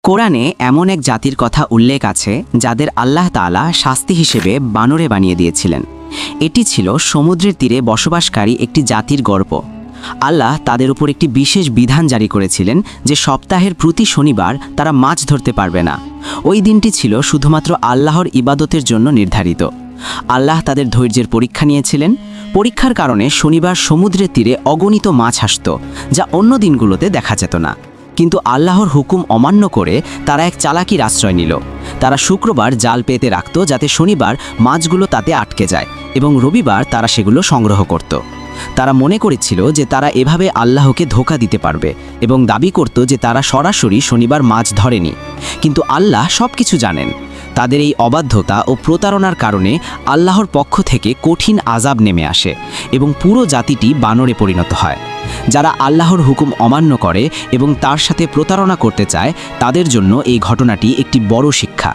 কোরআনে এমন এক জাতির কথা উল্লেখ আছে যাদের আল্লাহ তাআলা শাস্তি হিসেবে বানরে বানিয়ে দিয়েছিলেন। এটি ছিল সমুদ্রের তীরে বসবাসকারী একটি জাতির গর্ব। আল্লাহ তাদের উপর একটি বিশেষ বিধান জারি করেছিলেন যে সপ্তাহের প্রতি শনিবার তারা মাছ ধরতে পারবে না। ওই দিনটি ছিল শুধুমাত্র আল্লাহর ইবাদতের জন্য নির্ধারিত। আল্লাহ তাদের ধৈর্যের পরীক্ষা নিয়েছিলেন। পরীক্ষার কারণে শনিবার সমুদ্রের তীরে অগণিত মাছ আসত, যা অন্য দিনগুলোতে দেখা যেত না। কিন্তু আল্লাহর হুকুম অমান্য করে তারা এক চালাকির আশ্রয় নিল। তারা শুক্রবার জাল পেতে রাখত যাতে শনিবার মাছগুলো তাতে আটকে যায় এবং রবিবার তারা সেগুলো সংগ্রহ করত। তারা মনে করেছিল যে তারা এভাবে আল্লাহকে ধোঁকা দিতে পারবে এবং দাবি করত যে তারা সরাসরি শনিবার মাছ ধরেনি। কিন্তু আল্লাহ সব কিছু জানেন। তাদের এই অবাধ্যতা ও প্রতারণার কারণে আল্লাহর পক্ষ থেকে কঠিন আযাব নেমে আসে এবং পুরো জাতিটি বানরে পরিণত হয়। যারা আল্লাহর হুকুম অমান্য করে এবং তার সাথে প্রতারণা করতে চায়, তাদের জন্য এই ঘটনাটি একটি বড় শিক্ষা।